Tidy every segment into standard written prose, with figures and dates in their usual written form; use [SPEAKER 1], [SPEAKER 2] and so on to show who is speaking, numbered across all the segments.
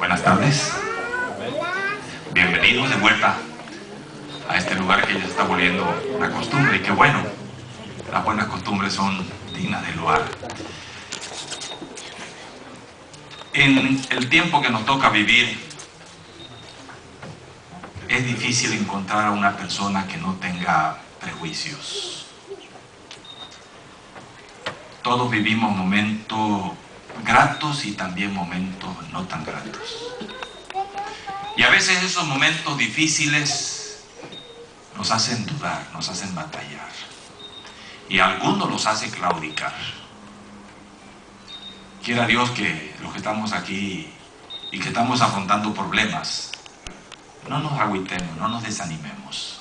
[SPEAKER 1] Buenas tardes. Bienvenidos de vuelta a este lugar que ya se está volviendo una costumbre, y qué bueno, las buenas costumbres son dignas de loar. En el tiempo que nos toca vivir, es difícil encontrar a una persona que no tenga prejuicios. Todos vivimos momentos gratos y también momentos no tan gratos. Y a veces esos momentos difíciles nos hacen dudar, nos hacen batallar. Y a algunos los hace claudicar. Quiera Dios que los que estamos aquí y que estamos afrontando problemas, no nos agüitemos, no nos desanimemos.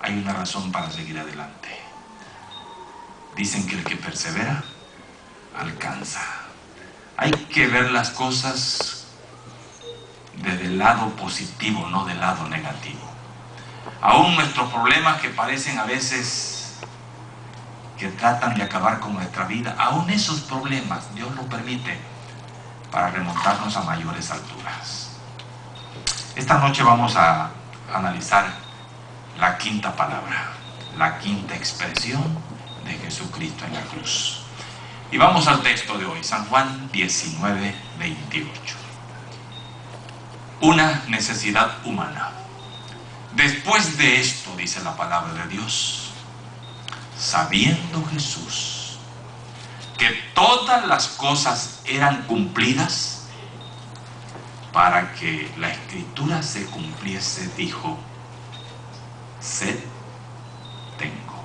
[SPEAKER 1] Hay una razón para seguir adelante. Dicen que el que persevera, alcanza. Hay que ver las cosas desde el lado positivo, no del lado negativo. Aún nuestros problemas que parecen a veces que tratan de acabar con nuestra vida, aún esos problemas Dios los permite para remontarnos a mayores alturas. Esta noche vamos a analizar la quinta palabra, la quinta expresión de Jesucristo en la cruz. Y vamos al texto de hoy, San Juan 19, 28. Una necesidad humana. Después de esto, dice la palabra de Dios, sabiendo Jesús que todas las cosas eran cumplidas para que la escritura se cumpliese, dijo: sed tengo.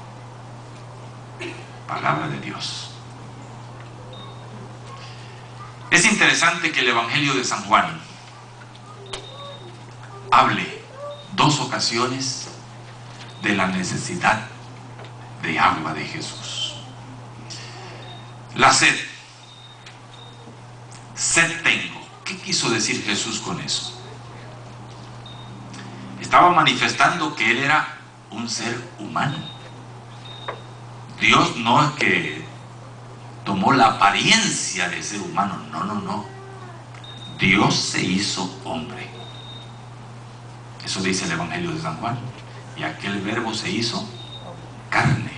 [SPEAKER 1] Palabra de Dios. Es interesante que el Evangelio de San Juan hable dos ocasiones de la necesidad de agua de Jesús. La sed. Sed tengo. ¿Qué quiso decir Jesús con eso? Estaba manifestando que Él era un ser humano. Dios no es que tomó la apariencia de ser humano, no. Dios se hizo hombre. Eso dice el Evangelio de San Juan. Y aquel verbo se hizo carne.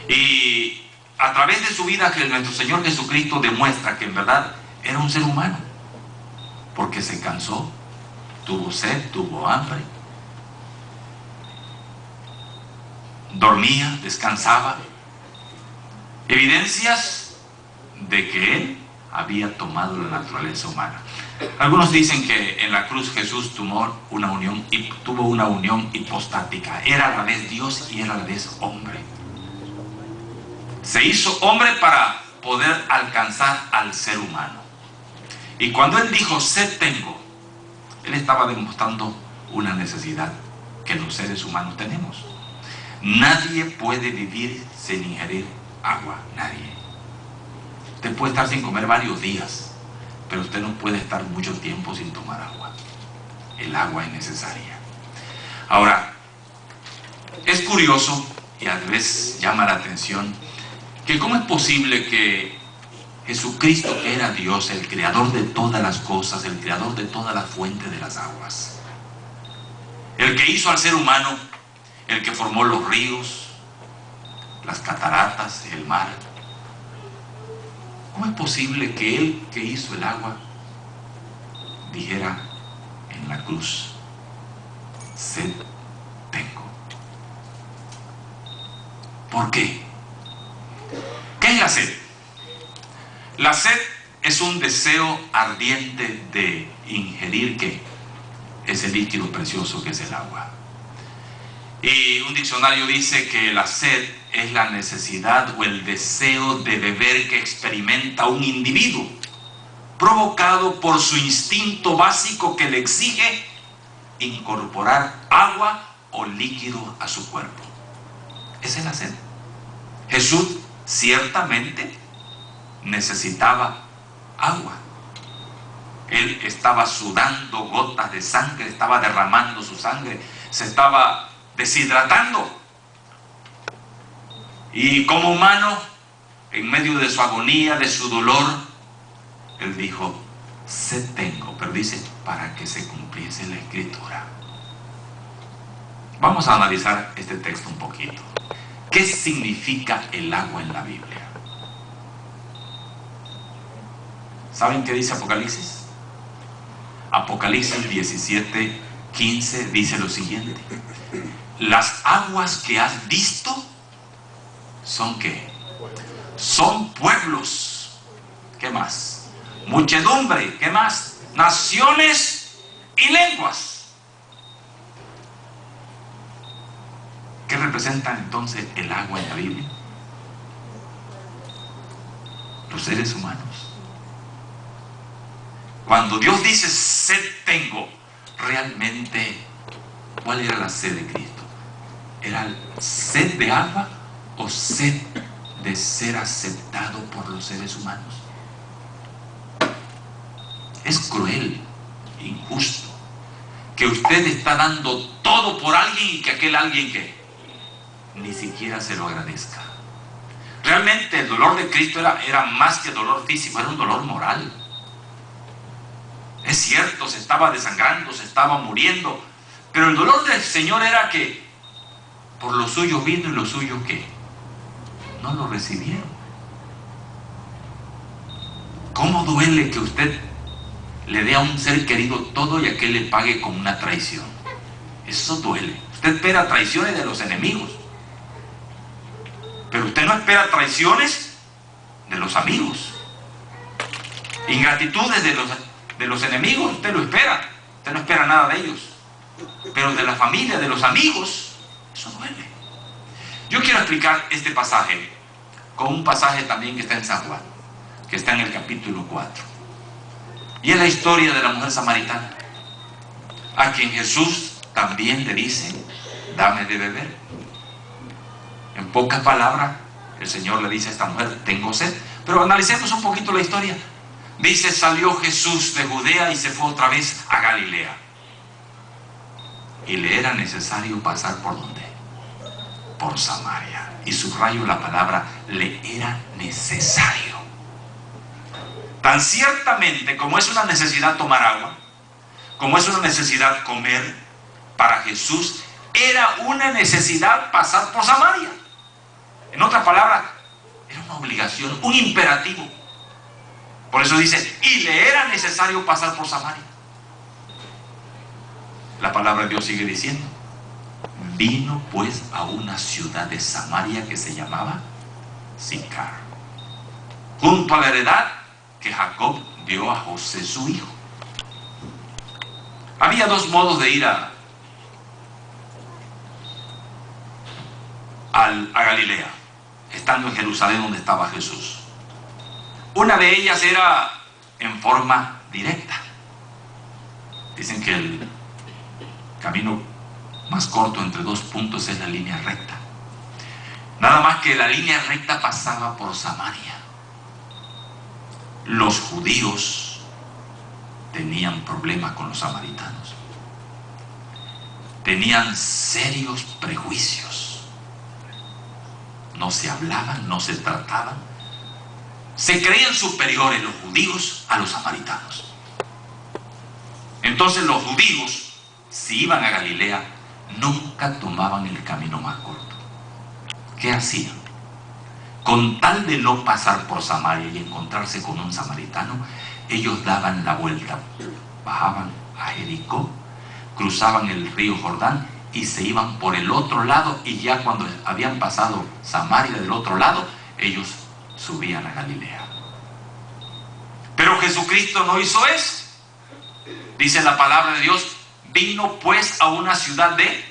[SPEAKER 1] Y a través de su vida que nuestro Señor Jesucristo demuestra que en verdad era un ser humano. Porque se cansó, tuvo sed, tuvo hambre, dormía, descansaba. Evidencias de que Él había tomado la naturaleza humana. Algunos dicen que en la cruz Jesús tuvo una unión hipostática. Era a la vez Dios y era a la vez hombre. Se hizo hombre para poder alcanzar al ser humano. Y cuando Él dijo, sed tengo, Él estaba demostrando una necesidad que los seres humanos tenemos. Nadie puede vivir sin ingerir agua, nadie. Usted puede estar sin comer varios días, pero usted no puede estar mucho tiempo sin tomar agua. El agua es necesaria. Ahora, es curioso y a veces llama la atención que cómo es posible que Jesucristo, que era Dios, el creador de todas las cosas, el creador de todas las fuentes de las aguas, el que hizo al ser humano, el que formó los ríos, las cataratas, el mar, ¿cómo es posible que Él, que hizo el agua, dijera en la cruz, sed tengo? ¿Por qué? ¿Qué es la sed? La sed es un deseo ardiente de ingerir, ¿qué? Ese líquido precioso que es el agua. Y un diccionario dice que la sed es la necesidad o el deseo de beber que experimenta un individuo, provocado por su instinto básico que le exige incorporar agua o líquido a su cuerpo. Esa es la sed. Jesús ciertamente necesitaba agua. Él estaba sudando gotas de sangre, estaba derramando su sangre, se estaba deshidratando. Y como humano, en medio de su agonía, de su dolor, Él dijo, Sed tengo, pero dice, para que se cumpliese la Escritura. Vamos a analizar este texto un poquito. ¿Qué significa el agua en la Biblia? ¿Saben qué dice Apocalipsis? Apocalipsis 17:15 dice lo siguiente: las aguas que has visto son ¿qué? Son pueblos. ¿Qué más? Muchedumbre. ¿Qué más? Naciones y lenguas. ¿Qué representa entonces el agua en la Biblia? Los seres humanos. Cuando Dios dice sed tengo, realmente, ¿cuál era la sed de Cristo? ¿Era sed de agua o sed de ser aceptado por los seres humanos? Es cruel, injusto, que usted está dando todo por alguien y que aquel alguien que ni siquiera se lo agradezca. Realmente el dolor de Cristo era más que dolor físico, era un dolor moral. Es cierto, se estaba desangrando, se estaba muriendo, pero el dolor del Señor era que por lo suyo vino y lo suyo ¿qué? No lo recibieron. ¿Cómo duele que usted le dé a un ser querido todo y a que le pague con una traición? Eso duele. Usted espera traiciones de los enemigos, pero usted no espera traiciones de los amigos. Ingratitudes de los enemigos, usted lo espera. Usted no espera nada de ellos. Pero de la familia, de los amigos, eso duele. Yo quiero explicar este pasaje con un pasaje también que está en San Juan, que está en el capítulo 4. Y es la historia de la mujer samaritana, a quien Jesús también le dice, dame de beber. En pocas palabras, el Señor le dice a esta mujer, tengo sed. Pero analicemos un poquito la historia. Dice, salió Jesús de Judea y se fue otra vez a Galilea. Y le era necesario pasar ¿por dónde? Por Samaria. Y subrayo la palabra, le era necesario. Tan ciertamente como es una necesidad tomar agua, como es una necesidad comer, para Jesús era una necesidad pasar por Samaria. En otras palabras, era una obligación, un imperativo. Por eso dice, y le era necesario pasar por Samaria. La palabra de Dios sigue diciendo, vino pues a una ciudad de Samaria que se llamaba Sicar, junto a la heredad que Jacob dio a José su hijo. Había dos modos de ir a Galilea, estando en Jerusalén donde estaba Jesús. Una de ellas era en forma directa. Dicen que el camino más corto entre dos puntos es la línea recta. Nada más que la línea recta pasaba por Samaria. Los judíos tenían problemas con los samaritanos. Tenían serios prejuicios. No se hablaban, no se trataban. Se creían superiores los judíos a los samaritanos. Entonces los judíos, si iban a Galilea, nunca tomaban el camino más corto. ¿Qué hacían? Con tal de no pasar por Samaria y encontrarse con un samaritano, ellos daban la vuelta, bajaban a Jericó, cruzaban el río Jordán y se iban por el otro lado, y ya cuando habían pasado Samaria del otro lado, ellos subían a Galilea. Pero Jesucristo no hizo eso. Dice la palabra de Dios, vino pues a una ciudad de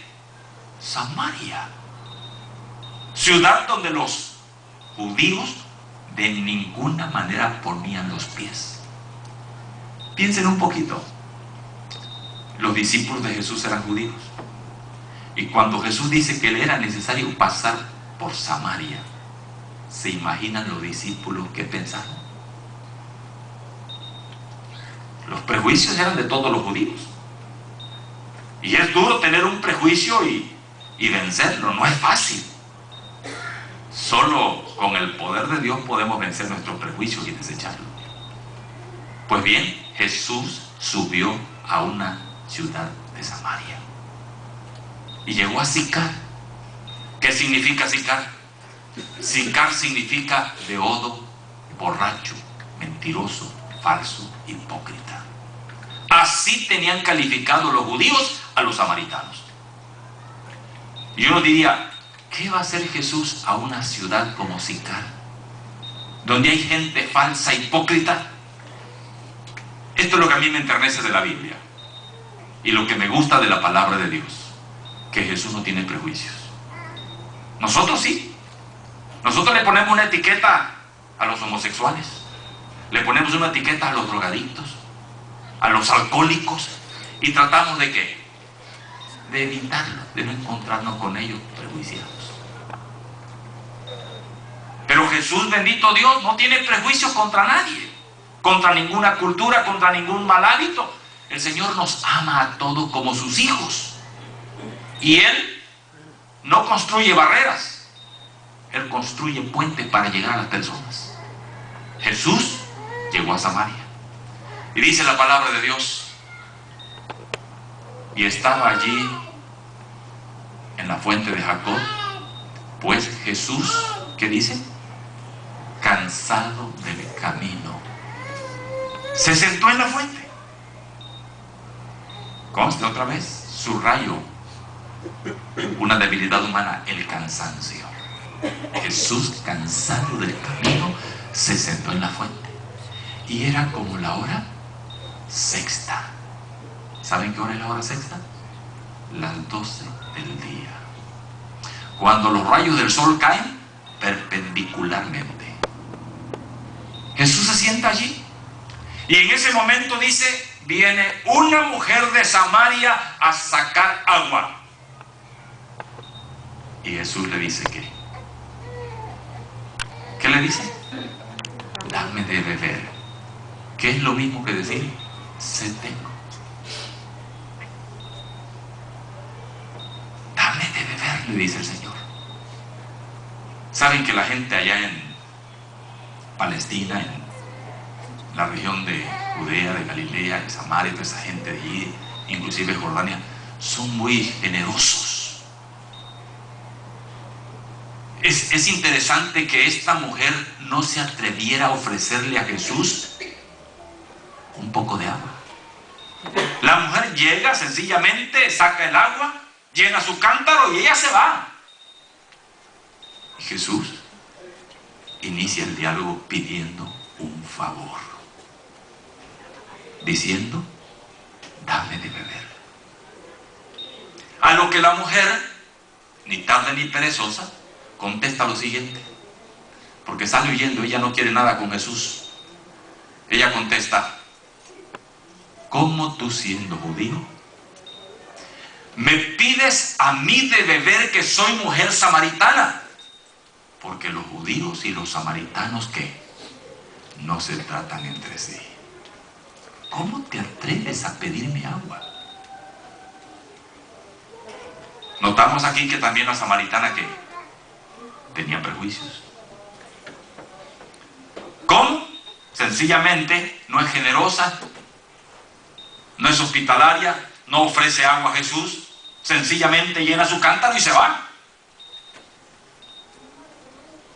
[SPEAKER 1] Samaria, ciudad donde los judíos de ninguna manera ponían los pies. Piensen un poquito. Los discípulos de Jesús eran judíos, y cuando Jesús dice que le era necesario pasar por Samaria, ¿se imaginan los discípulos qué pensaron? Los prejuicios eran de todos los judíos, y es duro tener un prejuicio y vencerlo, no es fácil. Solo con el poder de Dios podemos vencer nuestros prejuicios y desecharlos. Pues bien, Jesús subió a una ciudad de Samaria y llegó a Sicar. ¿Qué significa Sicar? Sicar significa beodo, borracho, mentiroso, falso, hipócrita. Así tenían calificado los judíos a los samaritanos. Y uno diría, ¿qué va a hacer Jesús a una ciudad como Sicar, donde hay gente falsa, hipócrita? Esto es lo que a mí me enternece de la Biblia y lo que me gusta de la palabra de Dios, que Jesús no tiene prejuicios. Nosotros sí. Nosotros le ponemos una etiqueta a los homosexuales, le ponemos una etiqueta a los drogadictos, a los alcohólicos, y tratamos de ¿qué? De evitarlo, de no encontrarnos con ellos prejuiciados. Pero Jesús, bendito Dios, no tiene prejuicios contra nadie, contra ninguna cultura, contra ningún mal hábito. El Señor nos ama a todos como sus hijos. Y Él no construye barreras, Él construye puentes para llegar a las personas. Jesús llegó a Samaria. Y dice la palabra de Dios, y estaba allí en la fuente de Jacob, pues Jesús, ¿qué dice? Cansado del camino, se sentó en la fuente. Conste otra vez, subrayo una debilidad humana, el cansancio. Jesús, cansado del camino, se sentó en la fuente. Y era como la hora sexta. ¿Saben qué hora es la hora sexta? Las 12 del día. Cuando los rayos del sol caen perpendicularmente. Jesús se sienta allí. Y en ese momento dice, viene una mujer de Samaria a sacar agua. Y Jesús le dice, ¿qué le dice? Dame de beber. ¿Qué es lo mismo que decir? Sed tengo. Dame de beber, le dice el Señor. Saben que la gente allá en Palestina, en la región de Judea, de Galilea, en Samaria, toda esa gente de allí, inclusive Jordania, son muy generosos. Es interesante que esta mujer no se atreviera a ofrecerle a Jesús un poco de agua. La mujer llega sencillamente, saca el agua, llena su cántaro y ella se va. Y Jesús inicia el diálogo pidiendo un favor, diciendo, dame de beber. A lo que la mujer, ni tarda ni perezosa, contesta lo siguiente, porque sale huyendo, ella no quiere nada con Jesús. Ella contesta, ¿cómo tú siendo judío me pides a mí de beber que soy mujer samaritana? Porque los judíos y los samaritanos, ¿qué? No se tratan entre sí. ¿Cómo te atreves a pedirme agua? Notamos aquí que también la samaritana, ¿qué? Tenía prejuicios. ¿Cómo? Sencillamente no es generosa, no es hospitalaria, no ofrece agua a Jesús, sencillamente llena su cántaro y se va.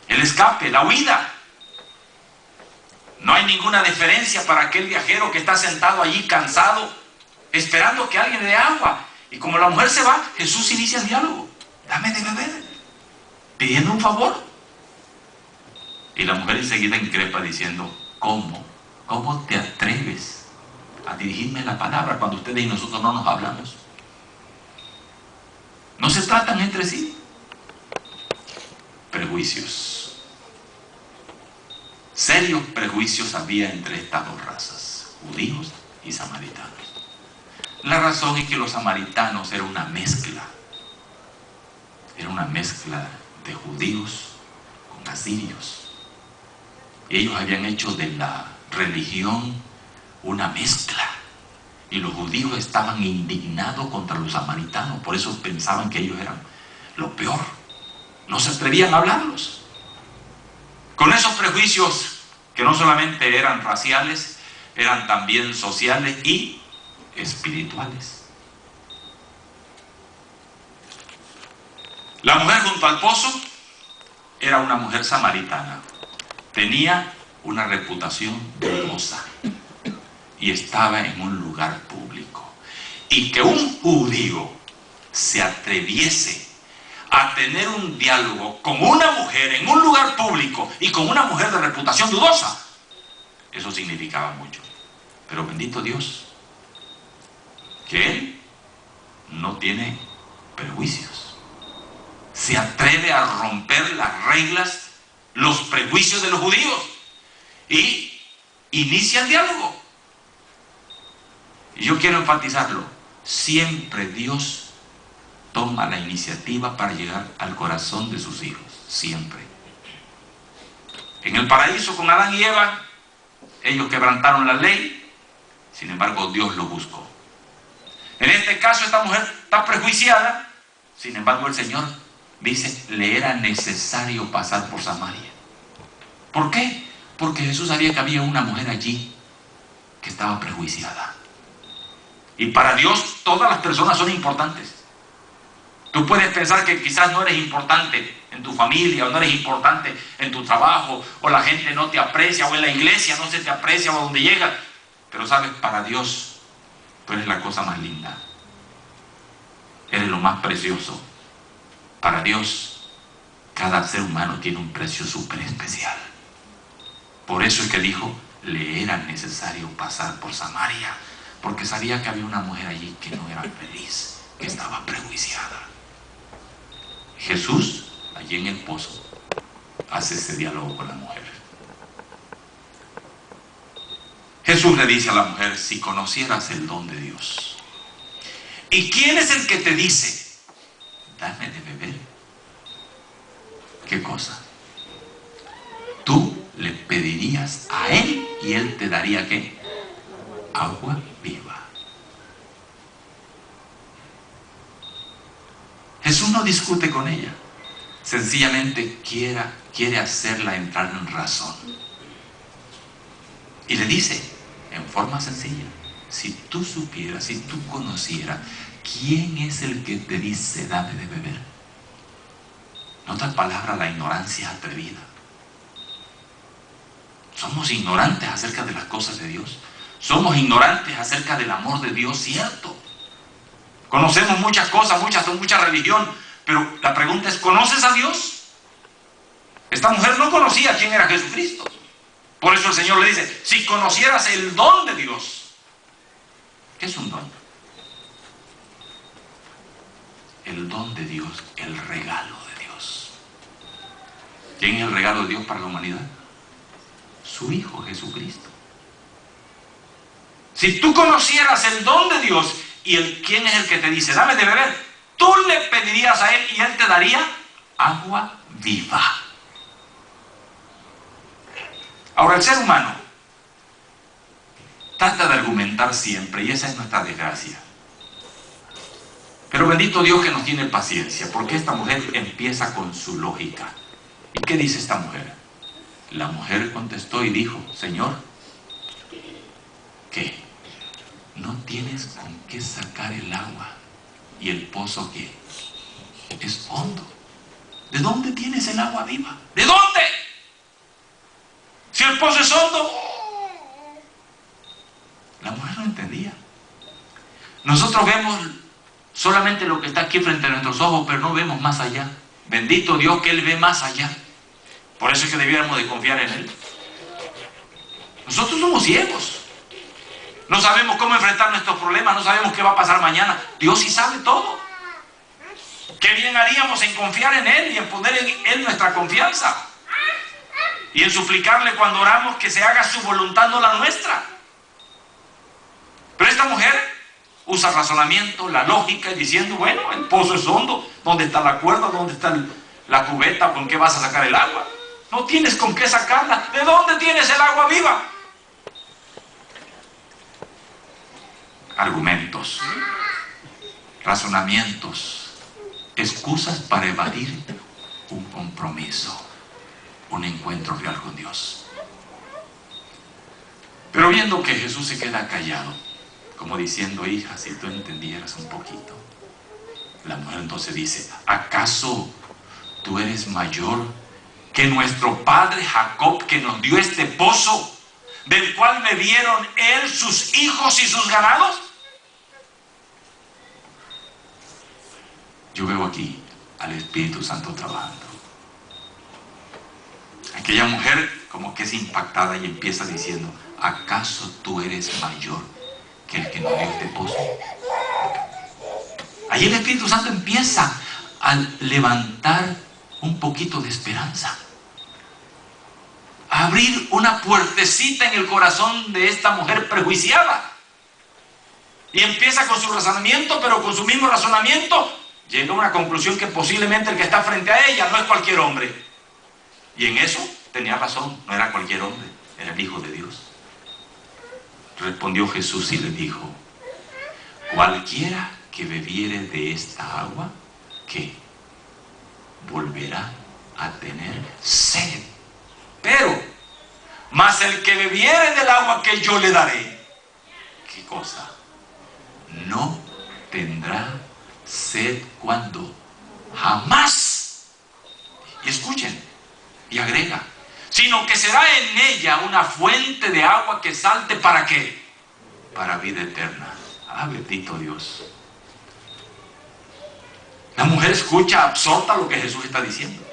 [SPEAKER 1] El escape, la huida. No hay ninguna deferencia para aquel viajero que está sentado allí cansado, esperando que alguien le dé agua. Y como la mujer se va, Jesús inicia el diálogo. Dame de beber, pidiendo un favor. Y la mujer enseguida increpa diciendo, ¿cómo te atreves a dirigirme la palabra cuando ustedes y nosotros no nos hablamos? No se tratan entre sí. Prejuicios. Serios prejuicios había entre estas dos razas, judíos y samaritanos. La razón es que los samaritanos eran una mezcla. Era una mezcla de judíos con asirios. Ellos habían hecho de la religión una mezcla. Y los judíos estaban indignados contra los samaritanos. Por eso pensaban que ellos eran lo peor. No se atrevían a hablarlos. Con esos prejuicios que no solamente eran raciales, eran también sociales y espirituales. La mujer junto al pozo era una mujer samaritana. Tenía una reputación dudosa y estaba en un lugar público. Y que un judío se atreviese a tener un diálogo con una mujer en un lugar público y con una mujer de reputación dudosa, eso significaba mucho. Pero bendito Dios, que Él no tiene prejuicios. Se atreve a romper las reglas, los prejuicios de los judíos y inicia el diálogo. Y yo quiero enfatizarlo, siempre Dios toma la iniciativa para llegar al corazón de sus hijos, siempre. En el paraíso con Adán y Eva, ellos quebrantaron la ley, sin embargo Dios lo buscó. En este caso esta mujer está prejuiciada, sin embargo el Señor dice, le era necesario pasar por Samaria. ¿Por qué? Porque Jesús sabía que había una mujer allí que estaba prejuiciada. Y para Dios todas las personas son importantes. Tú puedes pensar que quizás no eres importante en tu familia, o no eres importante en tu trabajo, o la gente no te aprecia, o en la iglesia no se te aprecia, o a donde llegas. Pero sabes, para Dios, tú eres la cosa más linda. Eres lo más precioso. Para Dios, cada ser humano tiene un precio súper especial. Por eso es que dijo, le era necesario pasar por Samaria, porque sabía que había una mujer allí que no era feliz, que estaba prejuiciada. Jesús, allí en el pozo, hace ese diálogo con la mujer. Jesús le dice a la mujer, si conocieras el don de Dios. ¿Y quién es el que te dice, dame de beber? ¿Qué cosa? Tú le pedirías a Él y Él te daría ¿qué? Agua viva. Jesús no discute con ella, sencillamente quiere hacerla entrar en razón. Y le dice, en forma sencilla, si tú supieras, si tú conocieras, ¿quién es el que te dice dame de beber? En otras palabras, la ignorancia es atrevida. Somos ignorantes acerca de las cosas de Dios. Somos ignorantes acerca del amor de Dios, cierto. Conocemos muchas cosas, mucha religión, pero la pregunta es, ¿conoces a Dios? Esta mujer no conocía quién era Jesucristo. Por eso el Señor le dice, si conocieras el don de Dios. ¿Qué es un don? El don de Dios, el regalo de Dios. ¿Quién es el regalo de Dios para la humanidad? Su Hijo Jesucristo. Si tú conocieras el don de Dios y quién es el que te dice, dame de beber, tú le pedirías a Él y Él te daría agua viva. Ahora, el ser humano trata de argumentar siempre, y esa es nuestra desgracia. Pero bendito Dios que nos tiene paciencia, porque esta mujer empieza con su lógica. ¿Y qué dice esta mujer? La mujer contestó y dijo, Señor, ¿qué? No tienes con qué sacar el agua, y el pozo ¿qué? Es hondo. ¿De dónde tienes el agua viva? ¿De dónde? Si el pozo es hondo. La mujer no entendía. Nosotros vemos solamente lo que está aquí frente a nuestros ojos, pero no vemos más allá. Bendito Dios que Él ve más allá. Por eso es que debiéramos de confiar en Él. Nosotros somos ciegos. No sabemos cómo enfrentar nuestros problemas, no sabemos qué va a pasar mañana. Dios sí sabe todo. Qué bien haríamos en confiar en Él y en poner en Él nuestra confianza. Y en suplicarle cuando oramos que se haga su voluntad, no la nuestra. Pero esta mujer usa razonamiento, la lógica, y diciendo, bueno, el pozo es hondo. ¿Dónde está la cuerda? ¿Dónde está la cubeta? ¿Con qué vas a sacar el agua? No tienes con qué sacarla. ¿De dónde tienes el agua viva? Argumentos, razonamientos, excusas para evadir un compromiso, un encuentro real con Dios. Pero viendo que Jesús se queda callado, como diciendo, hija, si tú entendieras un poquito. La mujer entonces dice, ¿acaso tú eres mayor que nuestro padre Jacob, que nos dio este pozo, del cual bebieron él, sus hijos y sus ganados? Yo veo aquí al Espíritu Santo trabajando. Aquella mujer como que es impactada y empieza diciendo, ¿acaso tú eres mayor que el que nos dio este pozo? Ahí el Espíritu Santo empieza a levantar un poquito de esperanza, a abrir una puertecita en el corazón de esta mujer prejuiciada. Y empieza con su razonamiento, pero con su mismo razonamiento llega a una conclusión que posiblemente el que está frente a ella no es cualquier hombre. Y en eso tenía razón, no era cualquier hombre, era el Hijo de Dios. Respondió Jesús y le dijo, cualquiera que bebiere de esta agua, ¿qué? Volverá a tener sed. Pero, mas el que bebiere del agua que yo le daré, ¿qué cosa? No tendrá sed cuando jamás. Y escuchen, y agrega, sino que será en ella una fuente de agua que salte, ¿para qué? Para vida eterna. Ah, bendito Dios. La mujer escucha absorta lo que Jesús está diciendo.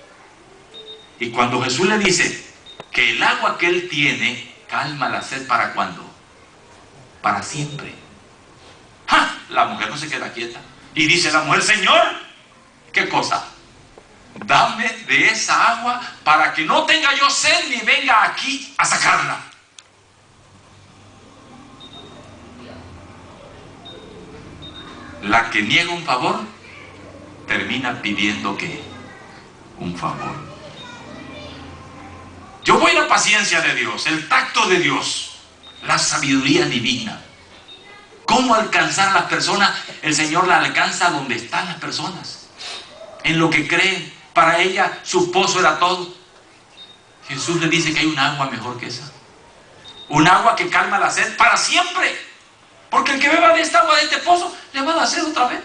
[SPEAKER 1] Y cuando Jesús le dice que el agua que él tiene calma la sed, ¿para cuándo? Para siempre. ¡Ja! La mujer no se queda quieta. Y dice la mujer, Señor, ¿qué cosa? Dame de esa agua para que no tenga yo sed ni venga aquí a sacarla. La que niega un favor termina pidiendo ¿qué? Un favor. Yo voy a la paciencia de Dios, el tacto de Dios, la sabiduría divina. ¿Cómo alcanzar a las personas? El Señor la alcanza donde están las personas, en lo que creen. Para ella su pozo era todo. Jesús le dice que hay un agua mejor que esa, un agua que calma la sed para siempre, porque el que beba de esta agua, de este pozo, le va a dar sed otra vez.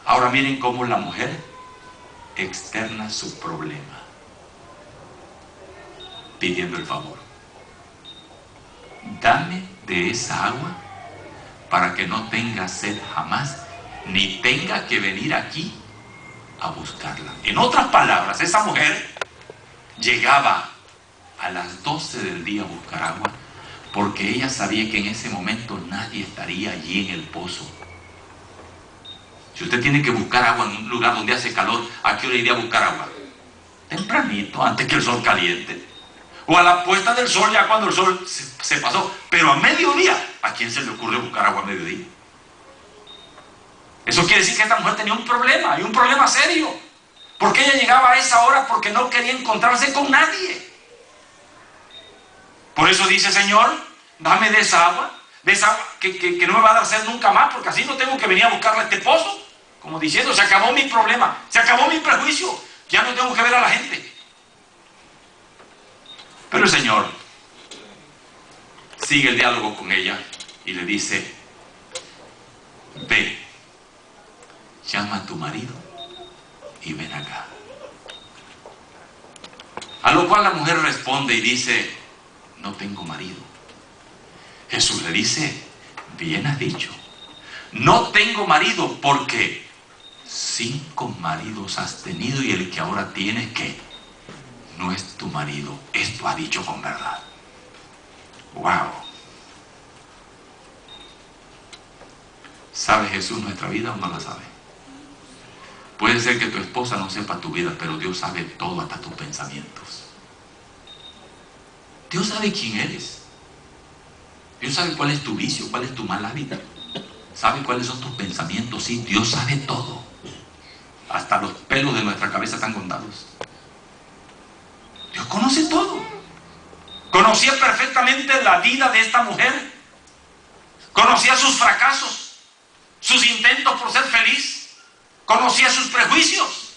[SPEAKER 1] Ahora miren cómo la mujer externa su problema pidiendo el favor. Dame de esa agua para que no tenga sed jamás, ni tenga que venir aquí a buscarla. En otras palabras, esa mujer llegaba a las 12 del día a buscar agua porque ella sabía que en ese momento nadie estaría allí en el pozo. Si usted tiene que buscar agua en un lugar donde hace calor, ¿a qué hora iría a buscar agua? Tempranito, antes que el sol caliente. O a la puesta del sol, ya cuando el sol se pasó. Pero a mediodía, ¿a quién se le ocurre buscar agua a mediodía? Eso quiere decir que esta mujer tenía un problema, y un problema serio. Porque ella llegaba a esa hora porque no quería encontrarse con nadie. Por eso dice, Señor, dame de esa agua que no me va a dar sed nunca más, porque así no tengo que venir a buscarle a este pozo. Como diciendo, se acabó mi problema, se acabó mi prejuicio, ya no tengo que ver a la gente. Pero el Señor sigue el diálogo con ella y le dice, ve, llama a tu marido y ven acá. A lo cual la mujer responde y dice, no tengo marido. Jesús le dice, bien has dicho, no tengo marido, porque 5 maridos has tenido y el que ahora tienes, ¿qué? No es tu marido. Esto ha dicho con verdad. ¡Wow! ¿Sabe Jesús nuestra vida o no la sabe? Puede ser que tu esposa no sepa tu vida, pero Dios sabe todo, hasta tus pensamientos. Dios sabe quién eres. Dios sabe cuál es tu vicio, cuál es tu mal hábito. Sabe cuáles son tus pensamientos. Sí, Dios sabe todo. Hasta los pelos de nuestra cabeza están contados. Dios conoce todo. Conocía perfectamente la vida de esta mujer. Conocía sus fracasos, sus intentos por ser feliz. Conocía sus prejuicios.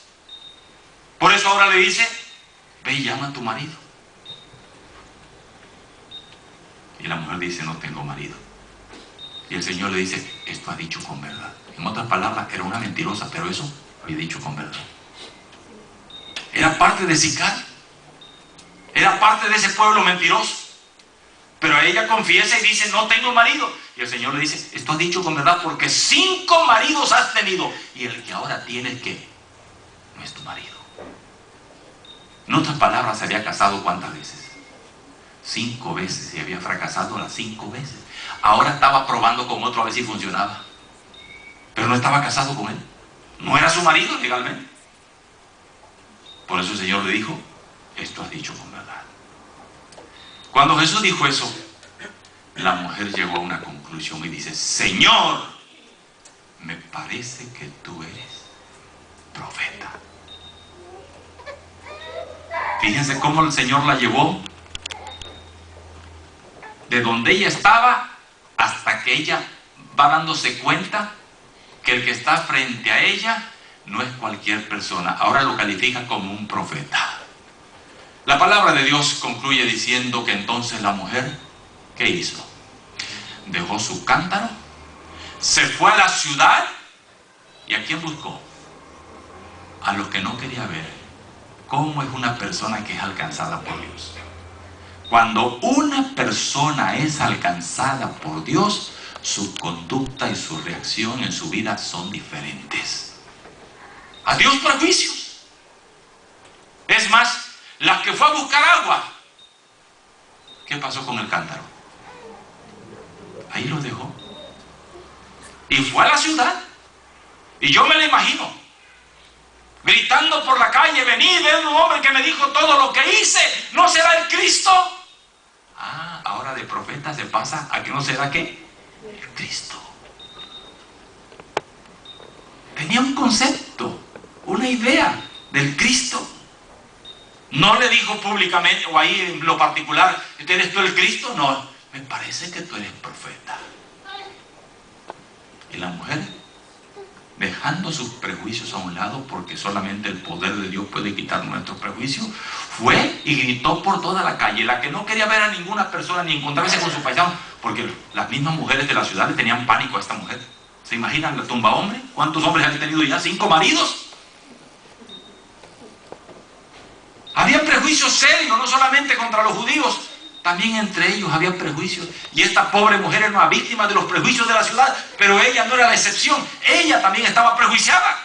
[SPEAKER 1] Por eso ahora le dice, ve y llama a tu marido. Y la mujer dice, no tengo marido. Y el Señor le dice, esto ha dicho con verdad. En otras palabras, era una mentirosa, pero eso había dicho con verdad. Era parte de Sicar. Era parte de ese pueblo mentiroso. Pero ella confiesa y dice, no tengo marido. Y el Señor le dice, esto has dicho con verdad porque 5 maridos has tenido. Y el que ahora tienes, ¿qué? No es tu marido. En otras palabras, se había casado ¿cuántas veces? 5 veces y había fracasado las 5 veces. Ahora estaba probando con otro a ver si funcionaba. Pero no estaba casado con él. No era su marido legalmente. Por eso el Señor le dijo, esto has dicho con verdad. Cuando Jesús dijo eso, la mujer llegó a una conclusión y dice, Señor, me parece que tú eres profeta. Fíjense cómo el Señor la llevó de donde ella estaba hasta que ella va dándose cuenta que el que está frente a ella no es cualquier persona. Ahora lo califica como un profeta. La palabra de Dios concluye diciendo que entonces la mujer, ¿qué hizo? Dejó su cántaro, se fue a la ciudad y ¿a quién buscó? A los que no quería ver. ¿Cómo es una persona que es alcanzada por Dios? Cuando una persona es alcanzada por Dios, su conducta y su reacción en su vida son diferentes. Adiós prejuicios. Es más, la que fue a buscar agua, ¿qué pasó con el cántaro? Ahí lo dejó. Y fue a la ciudad. Y yo me lo imagino, gritando por la calle, venid, ven un hombre que me dijo todo lo que hice, ¿no será el Cristo? Ah, ahora de profeta se pasa a que no será ¿qué? El Cristo. Tenía un concepto, una idea del Cristo. No le dijo públicamente o ahí en lo particular, ¿eres tú el Cristo? No, me parece que tú eres profeta. Y la mujer, dejando sus prejuicios a un lado, porque solamente el poder de Dios puede quitar nuestros prejuicios, fue y gritó por toda la calle. La que no quería ver a ninguna persona ni encontrarse con su paisano, porque las mismas mujeres de la ciudad le tenían pánico a esta mujer. ¿Se imaginan la tumba hombre? ¿Cuántos hombres han tenido ya? 5 maridos. Había prejuicios serios, no solamente contra los judíos, también entre ellos había prejuicios. Y esta pobre mujer era una víctima de los prejuicios de la ciudad, pero ella no era la excepción. Ella también estaba prejuiciada.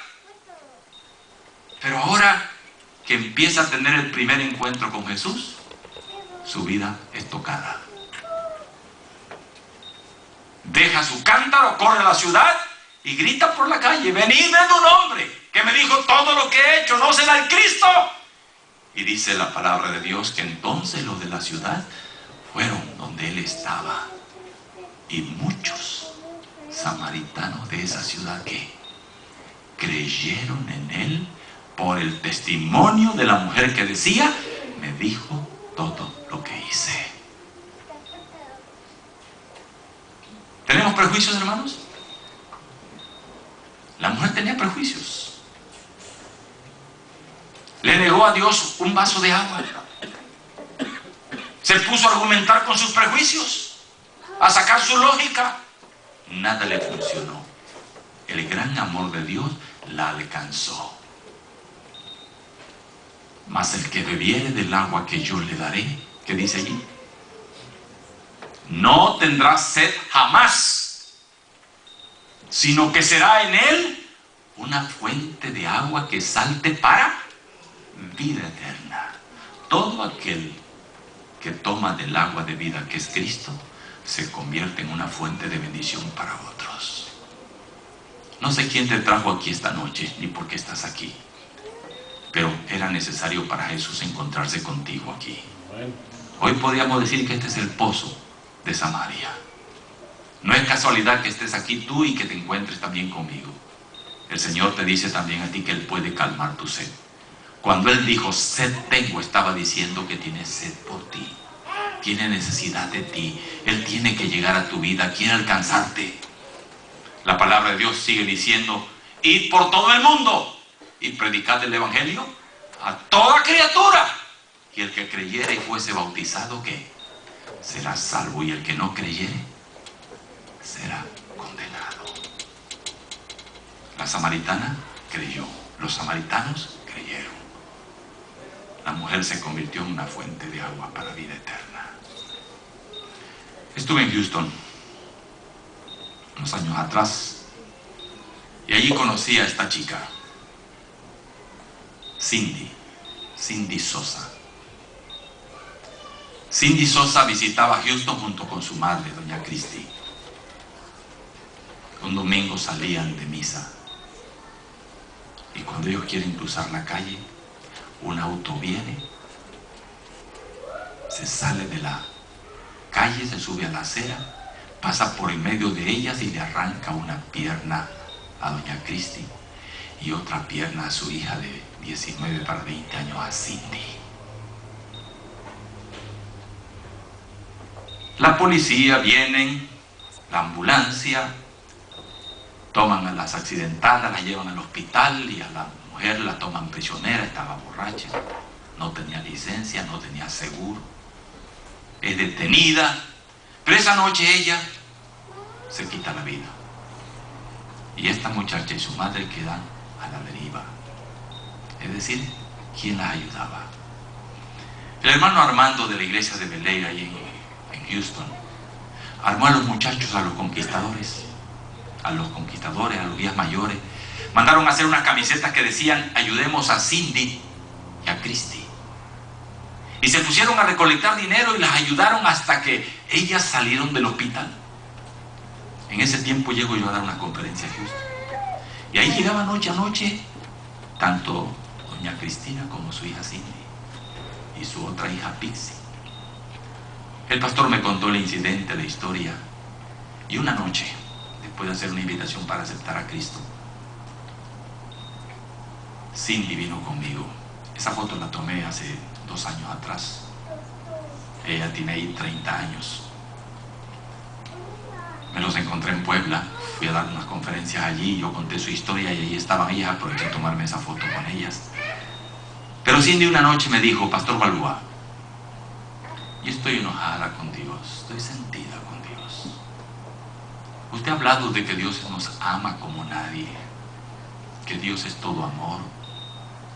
[SPEAKER 1] Pero ahora que empieza a tener el primer encuentro con Jesús, su vida es tocada. Deja su cántaro, corre a la ciudad y grita por la calle, venid, ven un hombre que me dijo todo lo que he hecho, ¿no será el Cristo? Y dice la palabra de Dios que entonces los de la ciudad fueron donde él estaba. Y muchos samaritanos de esa ciudad que creyeron en él por el testimonio de la mujer que decía, me dijo todo lo que hice. ¿Tenemos prejuicios, hermanos? La mujer tenía prejuicios. Le negó a Dios un vaso de agua. Se puso a argumentar con sus prejuicios, a sacar su lógica. Nada le funcionó. El gran amor de Dios la alcanzó. Mas el que bebiere del agua que yo le daré, ¿qué dice allí? No tendrá sed jamás, sino que será en él una fuente de agua que salte para vida eterna. Todo aquel que toma del agua de vida que es Cristo se convierte en una fuente de bendición para otros. No sé quién te trajo aquí esta noche ni por qué estás aquí, pero era necesario para Jesús encontrarse contigo aquí. Hoy podríamos decir que este es el pozo de Samaria. No es casualidad que estés aquí tú y que te encuentres también conmigo. El Señor te dice también a ti que Él puede calmar tu sed. Cuando Él dijo, sed tengo, estaba diciendo que tiene sed por ti. Tiene necesidad de ti. Él tiene que llegar a tu vida, quiere alcanzarte. La palabra de Dios sigue diciendo, id por todo el mundo y predicad el Evangelio a toda criatura. Y el que creyere y fuese bautizado, ¿qué? será salvo, y el que no creyere será condenado. La samaritana creyó, los samaritanos creyeron. La mujer se convirtió en una fuente de agua para vida eterna. Estuve en Houston unos años atrás y allí conocí a esta chica, Cindy Sosa. Cindy Sosa visitaba Houston junto con su madre, doña Cristi. Un domingo salían de misa y cuando ellos quieren cruzar la calle, un auto viene, se sale de la calle, se sube a la acera, pasa por en medio de ellas y le arranca una pierna a doña Cristi y otra pierna a su hija de 19 para 20 años, a Cindy. La policía vienen, la ambulancia, toman a las accidentadas, las llevan al hospital y a la mujer la toman prisionera. Estaba borracha, no tenía licencia, no tenía seguro, es detenida, pero esa noche ella se quita la vida y esta muchacha y su madre quedan a la deriva. Es decir, ¿quién las ayudaba? El hermano Armando de la iglesia de Bel-Air ahí en Houston armó a los muchachos, a los conquistadores, a los días mayores. Mandaron a hacer unas camisetas que decían: ayudemos a Cindy y a Cristi. Y se pusieron a recolectar dinero y las ayudaron hasta que ellas salieron del hospital. En ese tiempo llego yo a dar una conferencia a Houston. Y ahí llegaba noche a noche tanto doña Cristina como su hija Cindy y su otra hija Pixie. El pastor me contó el incidente, la historia. Y una noche, después de hacer una invitación para aceptar a Cristo, Cindy vino conmigo. Esa foto la tomé hace 2 años atrás. Ella tiene ahí 30 años. Me los encontré en Puebla. Fui a dar unas conferencias allí. Yo conté su historia y allí estaban ellas. Aproveché a tomarme esa foto con ellas. Pero Cindy una noche me dijo: Pastor Balboa, yo estoy enojada con Dios, estoy sentida con Dios. Usted ha hablado de que Dios nos ama como nadie, que Dios es todo amor,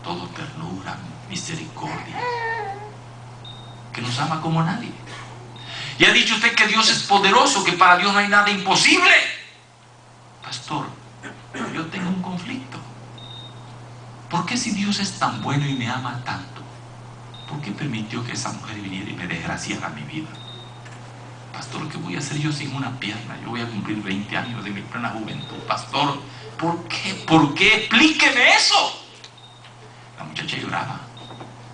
[SPEAKER 1] todo ternura, misericordia, que nos ama como nadie. Y ha dicho usted que Dios es poderoso, que para Dios no hay nada imposible. Pastor, yo tengo un conflicto. ¿Por qué si Dios es tan bueno y me ama tanto, por qué permitió que esa mujer viniera y me desgraciara mi vida? Pastor, ¿qué voy a hacer yo sin una pierna? Yo voy a cumplir 20 años de mi plena juventud. Pastor, ¿por qué? ¿Por qué? Explíqueme eso. La muchacha lloraba,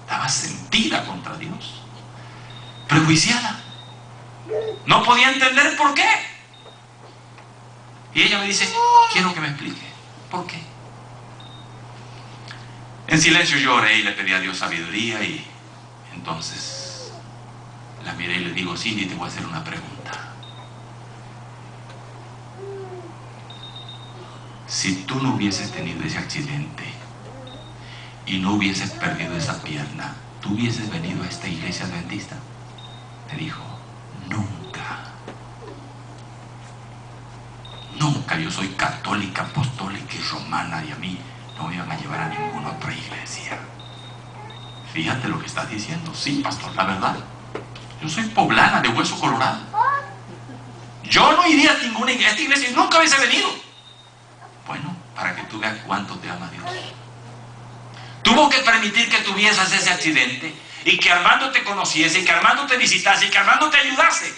[SPEAKER 1] estaba sentida contra Dios, prejuiciada, no podía entender por qué. Y ella me dice: quiero que me explique por qué. En silencio lloré y le pedí a Dios sabiduría, y entonces la miré y le digo: Cindy, te voy a hacer una pregunta. Si tú no hubieses tenido ese accidente y no hubieses perdido esa pierna, ¿tú hubieses venido a esta iglesia adventista? Me dijo: nunca. Nunca. Yo soy católica, apostólica y romana, y a mí no me iban a llevar a ninguna otra iglesia. Fíjate lo que estás diciendo. Sí, pastor, la verdad. Yo soy poblana, de hueso colorado. Yo no iría a ninguna iglesia. Esta iglesia nunca hubiese venido. Bueno, para que tú veas cuánto te ama Dios. Tuvo que permitir que tuvieses ese accidente, y que Armando te conociese, y que Armando te visitase, y que Armando te ayudase,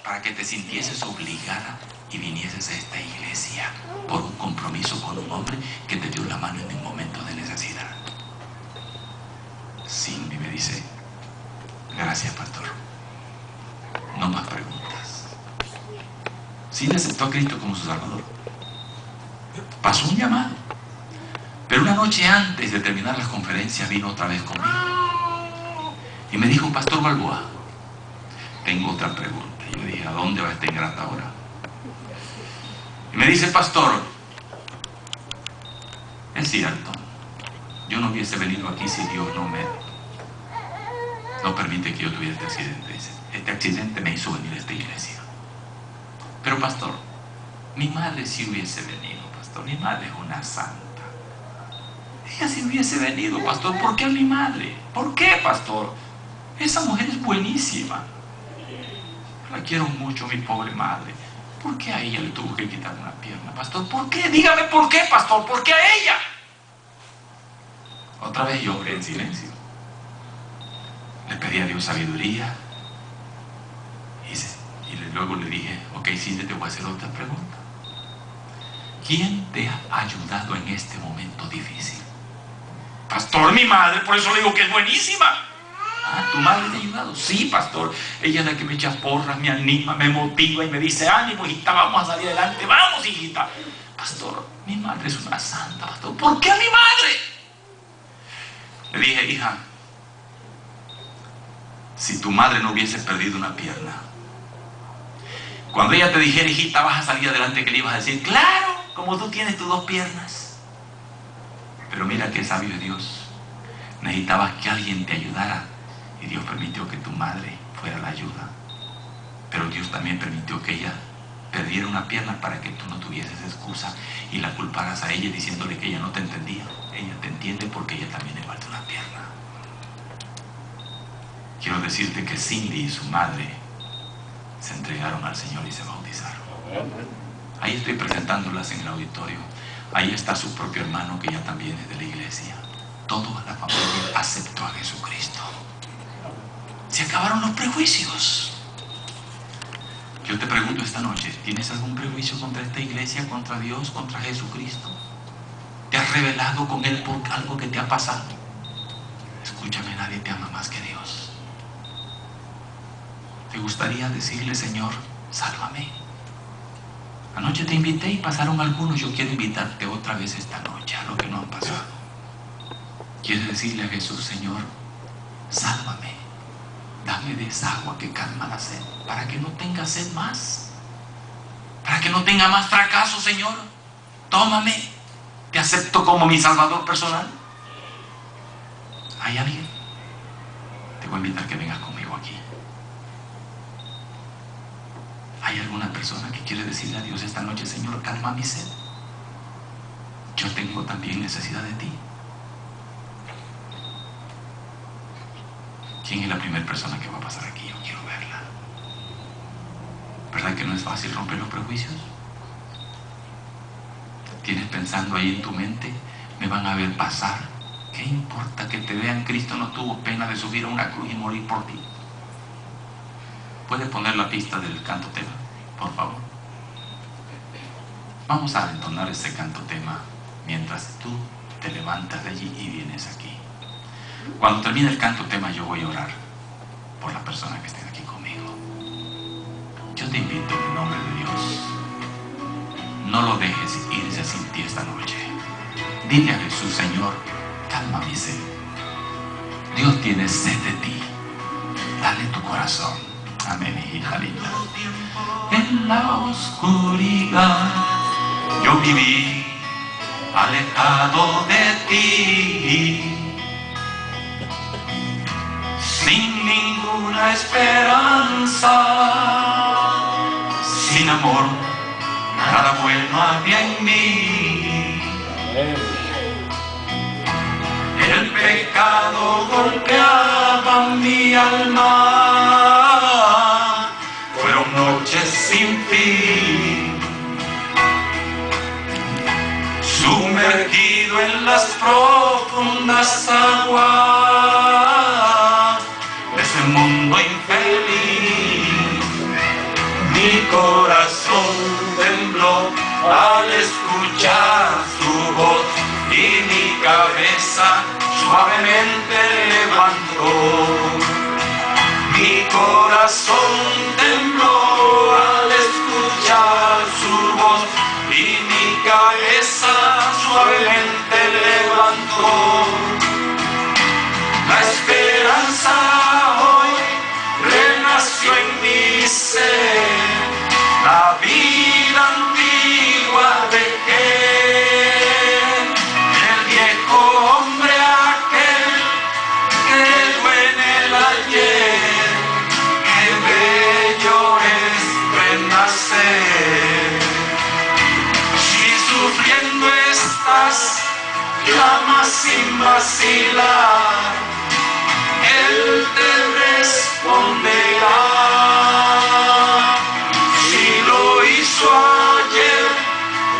[SPEAKER 1] para que te sintieses obligada y vinieses a esta iglesia por un compromiso con un hombre que te dio la mano en un momento de necesidad. Cindy me dice: gracias, pastor, no más preguntas. Cindy aceptó a Cristo como su Salvador. Pasó un llamado, pero una noche antes de terminar las conferencias vino otra vez conmigo y me dijo: Pastor Balboa, tengo otra pregunta. Y yo le dije: ¿a dónde va esta ingrata ahora? Y me dice: pastor, es cierto, yo no hubiese venido aquí si Dios no permite que yo tuviera este accidente. Dice: este accidente me hizo venir a esta iglesia. Pero pastor, mi madre si hubiese venido, pastor, mi madre es una santa. Ella si hubiese venido, pastor, ¿por qué a mi madre? ¿Por qué, pastor? Esa mujer es buenísima. La quiero mucho, mi pobre madre. ¿Por qué a ella le tuvo que quitar una pierna, pastor? ¿Por qué? Dígame por qué, pastor. ¿Por qué a ella? Otra vez yo oré en silencio. Le pedí a Dios sabiduría. Y luego le dije, ok, sí, te voy a hacer otra pregunta. ¿Quién te ha ayudado en este momento difícil? Pastor, mi madre, por eso le digo que es buenísima. Ah, ¿tu madre te ha ayudado? Sí, pastor. Ella es la que me echa porras, me anima, me motiva y me dice, ánimo, hijita, vamos a salir adelante, vamos, hijita. Pastor, mi madre es una santa, pastor. ¿Por qué a mi madre? Le dije, hija, si tu madre no hubiese perdido una pierna, cuando ella te dijera, hijita, vas a salir adelante, ¿qué le ibas a decir? Claro, como tú tienes tus dos piernas. Pero mira qué sabio es Dios. Necesitabas que alguien te ayudara y Dios permitió que tu madre fuera la ayuda. Pero Dios también permitió que ella perdiera una pierna para que tú no tuvieses excusa y la culparas a ella diciéndole que ella no te entendía. Ella te entiende porque ella también le falta una pierna. Quiero decirte que Cindy y su madre se entregaron al Señor y se bautizaron. Ahí estoy presentándolas en el auditorio. Ahí está su propio hermano que ya también es de la iglesia. Toda la familia aceptó a Jesucristo. Se acabaron los prejuicios. Yo te pregunto esta noche, ¿tienes algún prejuicio contra esta iglesia, contra Dios, contra Jesucristo? ¿Te has rebelado con Él por algo que te ha pasado? Escúchame, nadie te ama más que Dios. ¿Te gustaría decirle, Señor, sálvame? Anoche te invité y pasaron algunos. Yo quiero invitarte otra vez esta noche a lo que no han pasado. Quieres decirle a Jesús, Señor, sálvame. Dame de esa agua que calma la sed, para que no tenga sed más, para que no tenga más fracaso, Señor. Tómame, te acepto como mi Salvador personal. ¿Hay alguien? Te voy a invitar que vengas conmigo aquí. ¿Hay alguna persona que quiere decirle a Dios esta noche, Señor, calma mi sed? Yo tengo también necesidad de ti. ¿Quién es la primera persona que va a pasar aquí? Yo quiero verla. ¿Verdad que no es fácil romper los prejuicios? Tienes pensando ahí en tu mente, me van a ver pasar. ¿Qué importa que te vean? Cristo no tuvo pena de subir a una cruz y morir por ti. ¿Puedes poner la pista del canto tema, por favor? Vamos a entonar ese canto tema mientras tú te levantas de allí y vienes aquí. Cuando termine el canto tema, yo voy a orar por las personas que estén aquí conmigo. Yo te invito en el nombre de Dios. No lo dejes irse sin ti esta noche. Dile a Jesús, Señor, calma mi sed. Dios tiene sed de ti. Dale tu corazón. Amén, hija linda. En la oscuridad yo viví alejado de ti, sin ninguna esperanza, sin amor, nada bueno había en mí. El pecado golpeaba mi alma, fueron noches sin fin, sumergido en las profundas aguas de ese mundo infeliz. Mi corazón tembló al escuchar su voz y mi cabeza suavemente levantó. Mi corazón tembló al escuchar su voz y mi cabeza suavemente levantó. La esperanza hoy renació en mi ser, la vida antigua dejé. Que sin vacilar, Él te responderá. Si lo hizo ayer,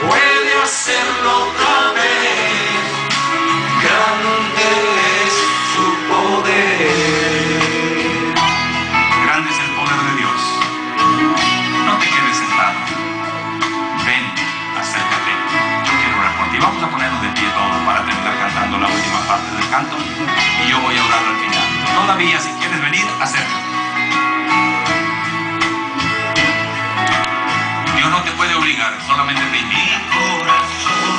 [SPEAKER 1] puede hacerlo otra vez. Grande es su poder. Grande es el poder de Dios. No te quedes sentado. Ven, acércate. Yo quiero orar por ti. Vamos a ponernos de pie todos para terminar cantando la última parte del canto. Y yo voy a orar al final. Todavía, si quieres venir, acércate. Dios no te puede obligar, solamente te invita. Mi corazón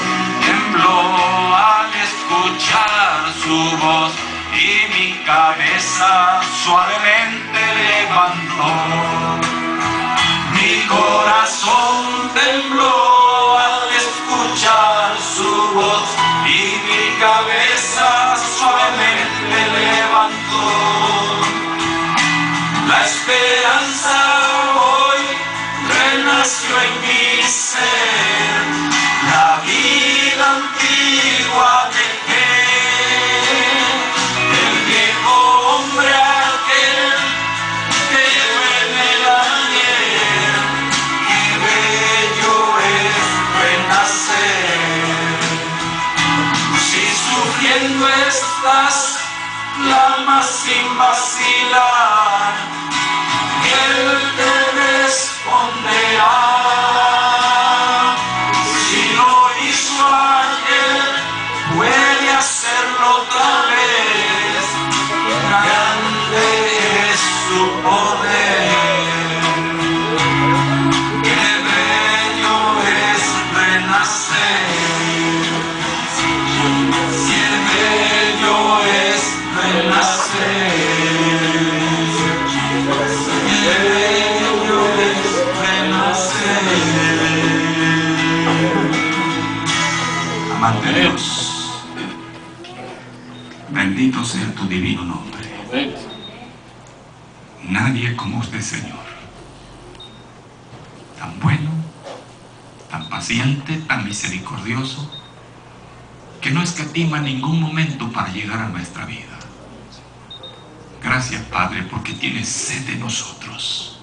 [SPEAKER 1] tembló al escuchar su voz y mi cabeza suavemente levantó. Mi corazón tembló al escuchar su voz y mi cabeza suavemente levantó. La esperanza hoy renació en mi ser, la vida antigua dejé, el viejo hombre aquel que en el ayer, qué bello es renacer. Si sufriendo estás, clama sin vacilar, Él te responderá. Si lo hizo ayer, puede hacerlo otra vez. Grande es su poder. Qué bello es renacer. Qué bello es renacer. Qué bello es renacer. Amante Dios, bendito sea tu divino nombre. Nadie como usted, Señor. Tan bueno, tan paciente, tan misericordioso, que no escatima ningún momento para llegar a nuestra vida. Gracias, Padre, porque tienes sed de nosotros.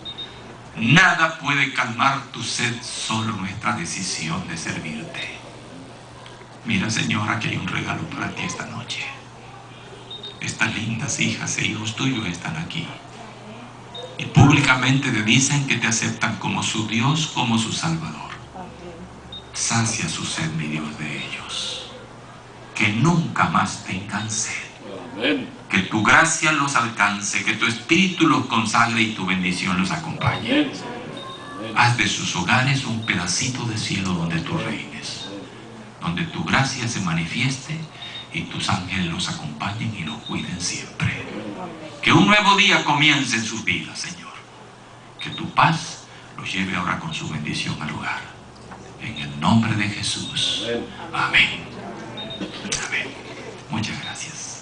[SPEAKER 1] Nada puede calmar tu sed, solo nuestra decisión de servirte. Mira, Señor, aquí hay un regalo para ti esta noche. Estas lindas hijas e hijos tuyos están aquí y públicamente te dicen que te aceptan como su Dios, como su Salvador. Sacia su sed, mi Dios, de ellos. Que nunca más tengan sed. Amén. Que tu gracia los alcance, que tu Espíritu los consagre y tu bendición los acompañe. Amén. Haz de sus hogares un pedacito de cielo donde tú reines, donde tu gracia se manifieste y tus ángeles los acompañen y los cuiden siempre. Que un nuevo día comience en sus vidas, Señor. Que tu paz los lleve ahora con su bendición al hogar. En el nombre de Jesús. Amén. Amén. Muchas gracias.